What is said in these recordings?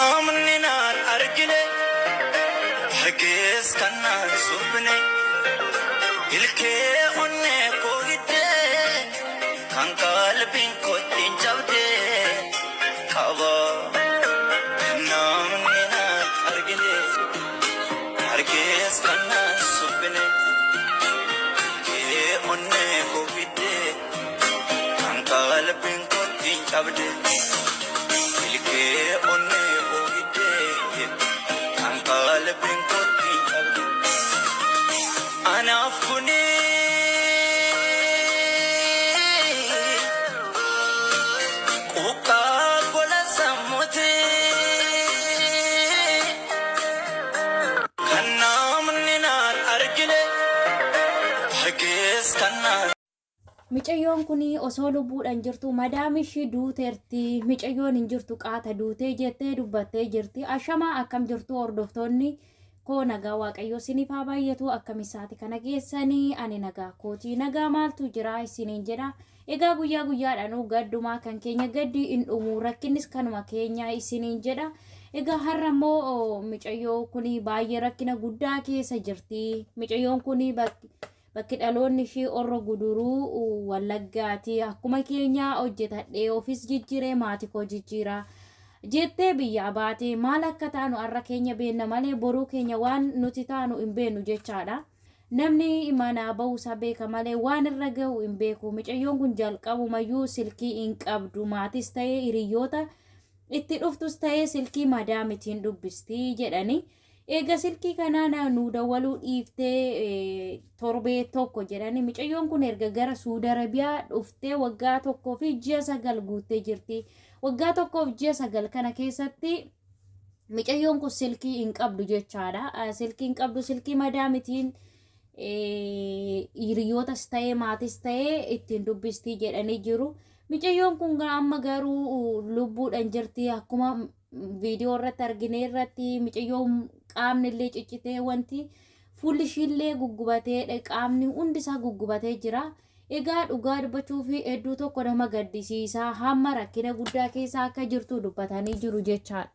Amninaan argine hargees kanaan suphine ilkee onnee koo hiddee kan qalbiin kottiin cabdee qaba. Amninaan argine hargees kanaan suphine ilkee onnee koo hiddee kan qalbiin kottiin cabdee ilkee onnee Anaaf kuni kuukaa gola sammuuti kan namni naan argine hargees kanaan. Micayyoon kuni osoo lubbuudhaan jirtu madaamishii duuteerti. Micayyoon hin jirtu qaata duutee jettee dubbattee jirti. Ashamaa akkam jirtu hordoftoonni koo nagaa waaqayyo isiniif haa baay'atu akkamisaati kana geessanii ani nagaa kootii nagaa maaltu jira isiniin jedha. Egaa guyyaa guyyaadhaan gaddumaa kan keenya gaddi hin dhumu rakkinnis kanuma keenya isiniin jedha. Egaa har'a immoo micayyoo kuni baay'ee rakkina guddaa keessa jirti. Micayyoon kuni bakki dhaloonni ishee Horroo Guduruu Wallaggaati. Akkuma keenya hojjetadhee ofis jijjiiree maatii koo jijjiira jettee biyya baate maal akka taanu har'a keenya beenna malee boruu keenya waan nuti taanu hin beennu jechaadha. Namni mana ba'uusaa beeka malee waan irra gahu hin beeku. Micayyoon kun jalqabumayyuu silkii hin qabdu. Maatis ta'ee hiriyoota itti dhuftus ta'ee silkii madaamitiin dubbisti jedhani. Eega silkii kanaa nu dawwaluu dhiiftee torbee tokko jedhani. Micayyoon kun erga gara Suudi Arabiyaa dhuftee waggaa tokkoo fi ji'a 9 guuttee jirti. Waggaa tokkoof ji'a 9 kana keessatti micayyoon kun silkii hin qabdu jechaadha. Silkii hin qabdu, silkii madaamitiin hiriyootas ta'ee maatis ta'ee ittiin dubbisti jedhanii jiru. Micayyoon kun amma garuu lubbuudhaan jirti. Akkuma viidiyoo irratti argine irratti micayyoon qaamni illee ciccitee wanti fuulli ishiillee guggubatee qaamni hundi isaa guggubatee jira. Egaa dhugaa dubbachuuf hedduu tokko nama gaddisiisa. Hamma rakkina guddaa keessa akka jirtu dubbatanii jiru jechaadha.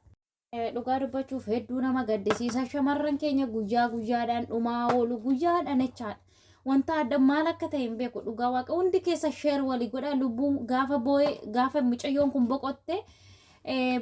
Dhugaa dubbachuuf hedduu nama gaddisiisa. Shamarran keenya guyyaa guyyaadhaan dhumaa oolu guyyaadhaan jechaadha. Wanta adda maal akka ta'e hin beeku. Dhugaa waaqa hundi keessa sheer walii godha. Lubbuun gaafa micayyoon kun boqotte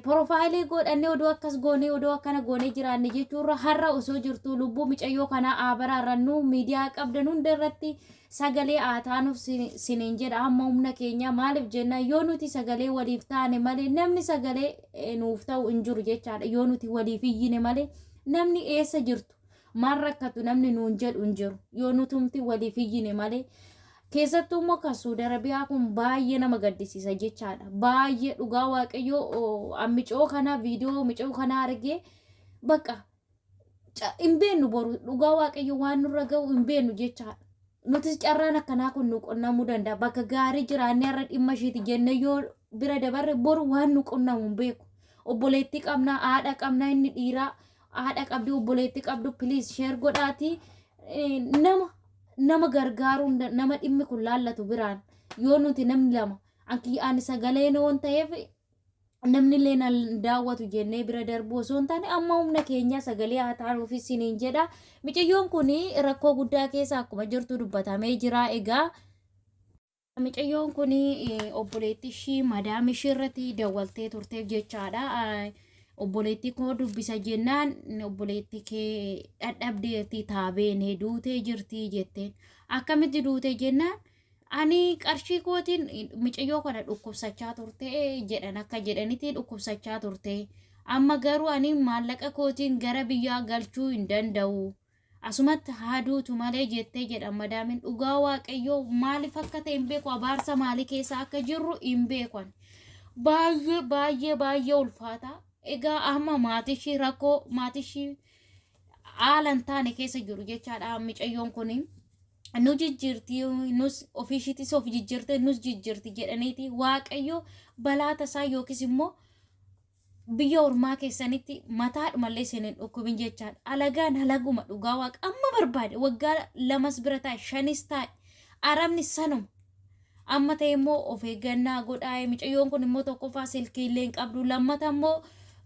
profaayilii godhannee odoo akkas goonee odoo akkana goonee jiraanne jechuurra har'a osoo jirtu lubbuu micayyoo kanaa abaraarrannu miidiyaa qabdan hunda irratti sagalee aataanuuf siniin jedha. Amma humna keenya maaliif jenna yoo nuti sagalee waliif taane malee namni sagalee nuuf ta'u hin jiru jechaadha. Yoo nuti waliif iyyine malee namni eessa jirtu maal rakkatu namni nuun jedhu hin jiru. Yoo nutumti waliif iyyine malee keessattuu immoo kan Suudi Arabiyaa kun baay'ee nama gaddisiisa jechaadha. Baay'ee dhugaa waaqayyoo micoo kana viidiyoo micoo kana argee bakka hin beennu boru dhugaa waaqayyoo waan nurra ga'u hin beennu jechaadha. Nutis carraan akkanaa kun nu qunnamuu danda'a. Bakka gaarii jiraannee har'a dhimma ishiiti jenne yoo bira dabarre boru waan nu qunnamu hin beeku. Obboleettii qabna, haadha qabna, inni dhiiraa haadha qabdi, obboleettii qabdu piliis sheer godhaatii nama gargaaruun nama dhimmi kun laallatu biraan yoo nuti namni lama ani sagalee noon ta'eef namni illee daawwatu jennee bira darbuu osoo hin taane amma humna keenya sagalee haa taanuuf isiniin jedha. Micayyoon kun rakkoo guddaa keessa akkuma jirtu dubbatamee jira. Egaa micayyoon kun obboleettii ishii madaam ishii irratti dawwaltee turteef jechaadha. Obboleettii koo dubbisa jennaan obboleettii kee dadhabdeetti taabeen duutee jirti jetteen. Akkamitti duutee jennaan ani qarshii kootiin micayyoo kana dhukkubsachaa turte jedhan akka jedhanitti dhukkubsachaa turte. Amma garuu ani maallaqa kootiin gara biyyaa galchuu hin danda'u. Asumatti haaduutu malee jettee jedhan madaamin. Dhugaa waaqayyoo maaliif akka ta'e hin beeku. Abaarsa maalii keessa akka jirru hin beekan. Baay'ee ulfaata. Egaa amma maatiishii rakkoo maatiishii haalan taane keessa jiru jechaadha. Micayyoon kun nu jijjiirti nus ofiishiitis of jijjiirte nus jijjiirti jedhaniiti waaqayyo balaa tasaa yookiis immoo biyya ormaa keessanitti mataadhumallee isinin dhukkubin jechaadha. Alagaan halaguma dhugaa waaqa amma barbaade waggaa 2 bira taa'e 5 taa'e arabni sanuma amma ta'e immoo of eeggannaa godhaa. Micayyoon kun immoo tokkoffaa silkiillee hin qabdu, lammata immoo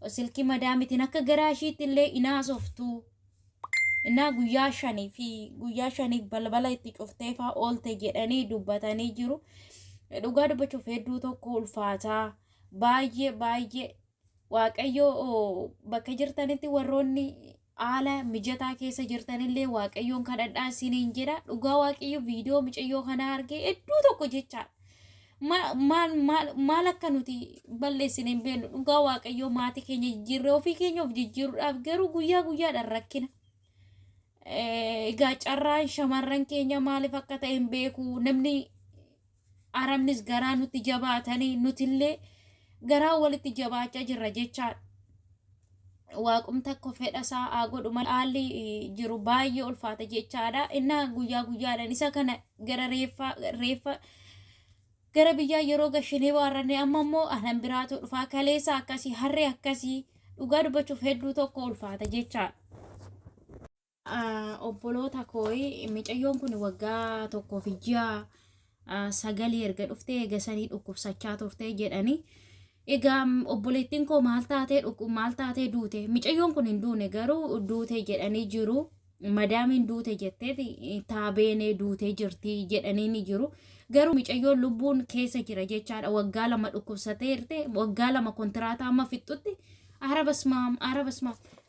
silkii madaamitiin akka garaashiitti illee inaasoftuu innaa guyyaa shaniif balbala itti cuftee faa oolte jedhanii dubbatanii jiru. Dhugaa dubbachuuf hedduu tokko ulfaataa baay'ee waaqayyo bakka jirtanitti warroonni haala mijataa keessa jirtanillee waaqayyoon kadhadhaa isiniin jedha. Dhugaa waaqayyo viidiyoo mucayyoo kana argee hedduu tokko jechaadha. Maal akka nuti balleessine hin beeknu. Dhugaa waaqayyo maatii keenya jijjiirree ofii keenya of jijjiiruudhaaf garuu guyyaa guyyaadhaan rakkina. Egaa carraan shamarran keenya maaliif akka ta'e hin beeku. Namni arabnis garaa nutti jabaatanii nutillee garaa walitti jabaachaa jirra jechaadha. Waaqumta akka fedhasaa haa godhu malee haalli jiru baay'ee ulfaata jechaadha. Innaa guyyaa guyyaadhaan isa kana gara reeffa gara biyyaa yeroo gashinee waarranne amma immoo anan biraatu dhufaa kaleessa akkasii harree akkasii dhugaa dubbachuuf hedduu tokko ulfaata jechaadha. Obboloota kooyi mucayyoon kun waggaa tokkoof ji'a 9 erga dhuftee eega sanii dhukkubsachaa turte jedhanii. Egaa obboleettiin koo maal taatee duute. Mucayyoon kun hin duune garuu duute jedhanii jiru. Madaamiin duute jettee taabeenee duute jirti jedhanii ni jiru. Garuu mucayyoon lubbuun keessa jira jechaadha. Waggaa 2 dhukkubsateerte waggaa 2 kontiraataa amma fixxutti arabasmaam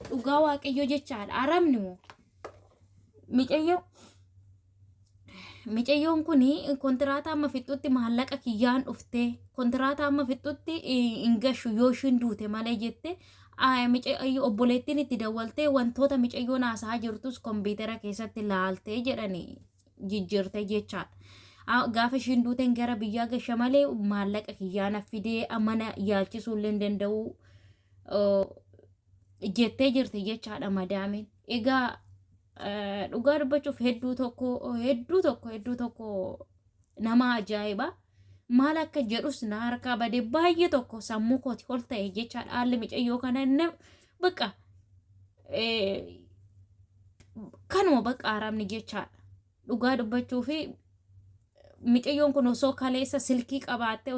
dhugaa waaqayyo jechaadha. Arabni moo mucayyoon kun kontiraataa amma fixxutti maallaqa kiyyaan dhuftee kontiraataa amma fixxutti hin gashu yoo ishiin duute malee jette obboleettiin itti dawwaltee wantoota mucayyoon haasaa jirtus kompiitara keessatti laaltee jedhanii jijjiirte jechaadha. Gaafa ishiin duuteen gara biyyaa gasha malee maallaqa kiyyaan fidee mana yaalchisuu illee hin danda'u jettee jirti jechaadha madaamiin. Egaa dhugaa dubbachuuf hedduu tokko nama ajaa'iba. Maal akka jedhus na harkaa badee baay'ee tokko sammuu kooti ol ta'e jechaadha. Haalli mucayyoo kana bakka kanuma bakka arabni jechaadha. Dhugaa dubbachuuf mucayyoon kun osoo kaleessa silkii qabaattee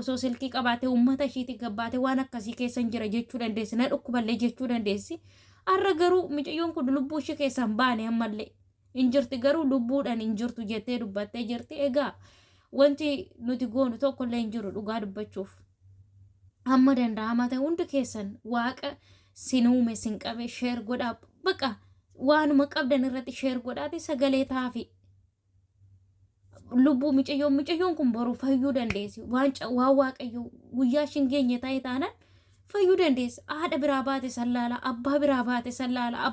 uummata ishiitti gabbaatee waan akkasii keessa hin jira jechuu dandeessi. Na dhukkuballee jechuu dandeessi. Har'a garuu mucayyoon kun lubbuu ishee keessaa hin baane ammallee hin jirti garuu lubbuudhaan hin jirtu jettee dubbattee jirti. Egaa wanti nuti goonu tokkollee hin jiru dhugaa dubbachuuf. Amma danda'ama ta'e hundi keessan waaqa sin uume sin qabe sheer godhaa baqa waanuma qabdan irratti sheer godhaati sagalee taafi. Lubbuu mucayyoon kun boru fayyuu dandeessi. Waan waaqayyo guyyaa ishiin geenye ta'e taanaan fayyuu dandeessi. Haadha biraa baate sallaala, abbaa biraa baate sallaala.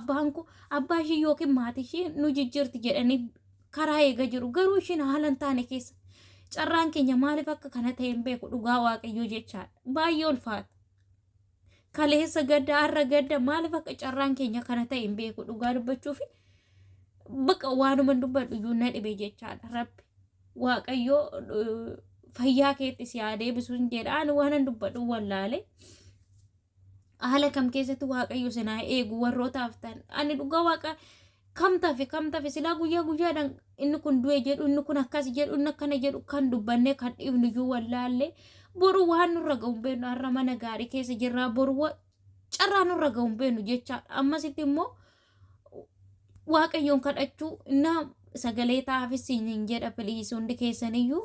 Abbaa ishii yookiin maatii ishii nu jijjiirti jedhanii karaa eega jiru. Garuu ishiin haala hin taane keessa. Carraan keenya maaliif akka kana ta'e hin beeku dhugaa waaqayyoo jechaadha. Baay'ee ulfaata. Kaleessa gadda har'a gadda maaliif akka carraan keenya kana ta'e hin beeku dhugaa dubbachuuf baqa waanuma dubbadhu iyyuu na dhibe jechaadha. Rabbi waaqayyoo fayyaa keetti si haa deebisu jedhaan waan dubbadhu wallaalee. Haala kam keessatti waaqayyo sinaa eegu warrootaaf ta'an ani dhugaa waaqa kam tafe silaa guyyaadhaan inni kun du'e jedhu inni kun akkas jedhu inni akkana jedhu kan dubbannee kan dhiibnu iyyuu wallaalee boru waan nurra ga'u hin beeknu. Har'a mana gaarii keessa jirraa boru carraa nurra ga'u hin beeknu jechaadha. Ammasitti immoo waaqayyoon kadhachuu innaa sagalee taafis hin jedha piliis hundi keessaniyyuu